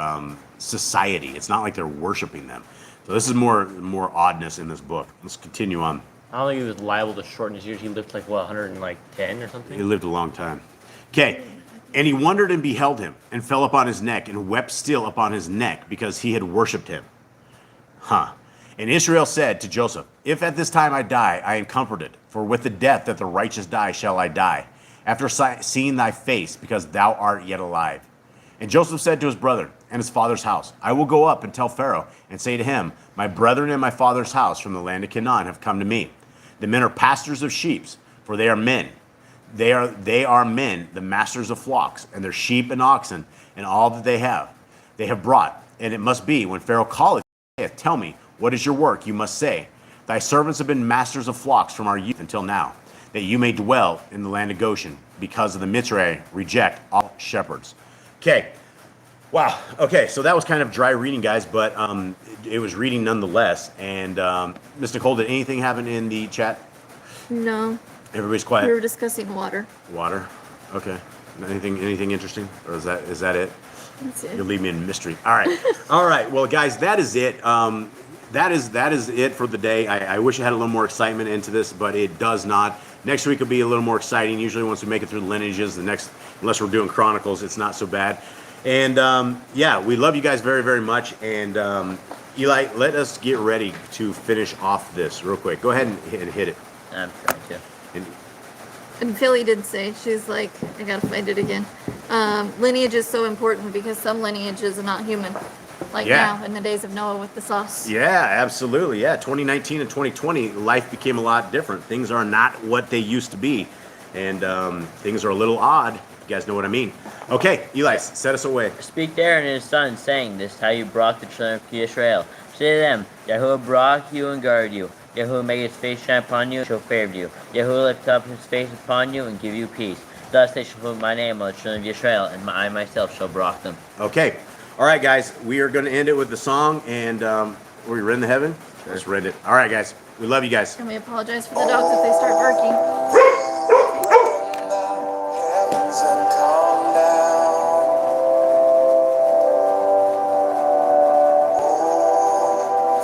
[SPEAKER 2] society. It's not like they're worshiping them. So this is more oddness in this book. Let's continue on.
[SPEAKER 3] I don't think he was liable to shorten his years. He lived like 110 or something.
[SPEAKER 2] He lived a long time. Okay, and he wondered and beheld him, and fell upon his neck, and wept still upon his neck, because he had worshipped him. And Israel said to Joseph, if at this time I die, I am comforted, for with the death that the righteous die shall I die, after seeing thy face, because thou art yet alive. And Joseph said to his brother and his father's house, I will go up and tell Pharaoh, and say to him, my brethren and my father's house from the land of Canaan have come to me. The men are pastors of sheep, for they are men. They are men, the masters of flocks, and their sheep and oxen, and all that they have brought. And it must be, when Pharaoh calleth, tell me, what is your work? You must say, thy servants have been masters of flocks from our youth until now, that you may dwell in the land of Goshen, because of the Mitzrayim reject all shepherds. Okay. Wow. Okay, so that was kind of dry reading, guys, but it was reading nonetheless. And Ms. Nicole, did anything happen in the chat?
[SPEAKER 5] No.
[SPEAKER 2] Everybody's quiet.
[SPEAKER 5] We were discussing water.
[SPEAKER 2] Water. Okay. Anything interesting, or is that it?
[SPEAKER 5] That's it.
[SPEAKER 2] You'll leave me in mystery. All right. All right. Well, guys, that is it. That is it for the day. I wish I had a little more excitement into this, but it does not. Next week will be a little more exciting. Usually, once we make it through the lineages, unless we're doing Chronicles, it's not so bad. And yeah, we love you guys very, very much. And Eli, let us get ready to finish off this real quick. Go ahead and hit it.
[SPEAKER 4] I'm trying to.
[SPEAKER 5] And Philly did say, she's like, I gotta find it again. Lineage is so important because some lineages are not human. Like now, in the days of Noah with the sauce.
[SPEAKER 2] Yeah, absolutely. Yeah, 2019 and 2020, life became a lot different. Things are not what they used to be. And things are a little odd. You guys know what I mean. Okay, Eli, set us away.
[SPEAKER 4] Speak to Aaron and his sons, saying, this is how you brought the children of Israel. Say to them, Yahuwah brought you and guard you. Yahuwah make his face shine upon you and show favor to you. Yahuwah lift up his face upon you and give you peace. Thus they shall put my name on the children of Israel, and I myself shall brought them.
[SPEAKER 2] Okay. All right, guys. We are going to end it with the song, and we rend the heaven? Sure. Let's rend it. All right, guys. We love you guys.
[SPEAKER 5] And we apologize for the dogs if they start barking.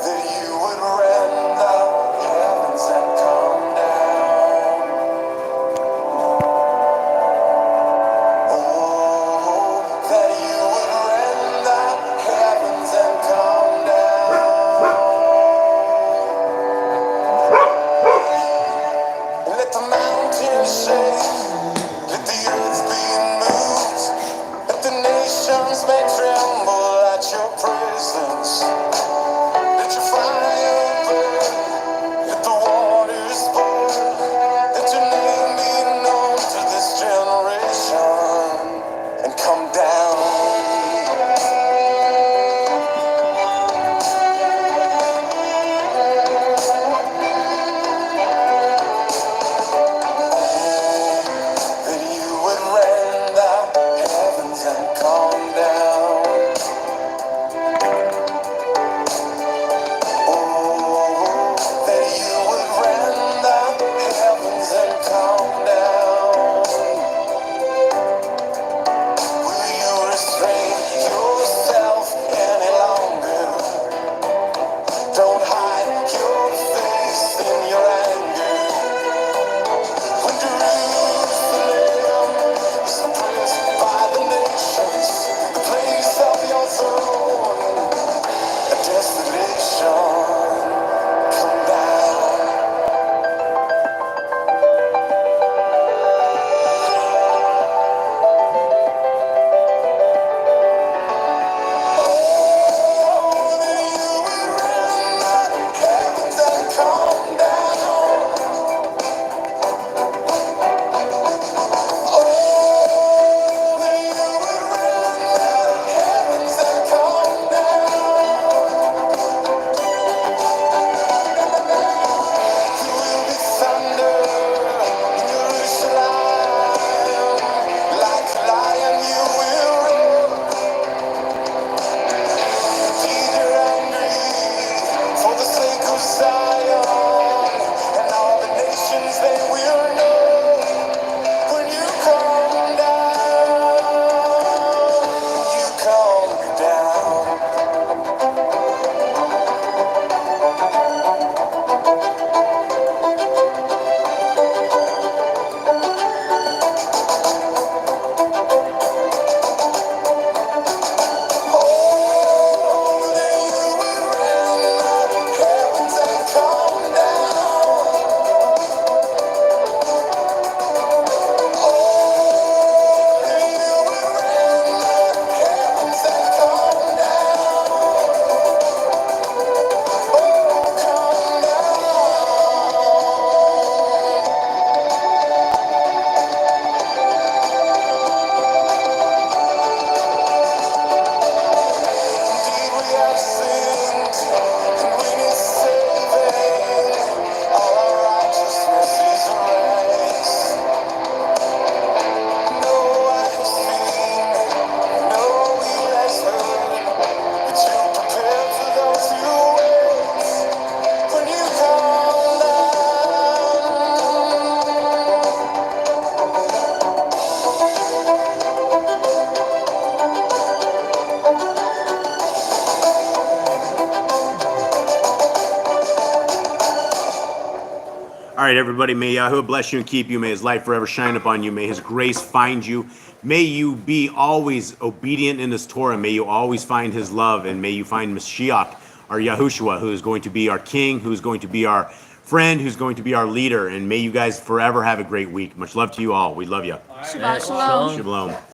[SPEAKER 1] That you would rend the heavens and come down. innocence. Let your fire burn, let the waters pour. Let your name be known to this generation and come down. That you would rend the heavens and come down. Oh, that you would rend the heavens and come down. Will you restrain yourself any longer? Don't hide your face in your anger. When Jerusalem is oppressed by the nations, the place of your throne, a desolation, come down. Oh, that you would rend the heavens and come down. Oh, that you would rend the heavens and come down. There will be thunder in Jerusalem. Like a lion you will roar. Indeed you're angry for the sake of Zion. And all the nations they will know when you come down. You come down. Oh, that you would rend the heavens and come down. Oh, that you would rend the heavens and come down. Oh, come Indeed we have sinned, and we need saving. All our righteousness is erased. No eye has seen, no ear has heard, that you prepared for those who wait when you come down.
[SPEAKER 2] All right, everybody, may Yahweh bless you and keep you. May his light forever shine upon you. May his grace find you. May you be always obedient in this Torah. May you always find his love, and may you find Mashiach, our Yahushua, who is going to be our king, who is going to be our friend, who's going to be our leader. And may you guys forever have a great week. Much love to you all. We love you.
[SPEAKER 5] Shabbat shalom.
[SPEAKER 2] Shalom.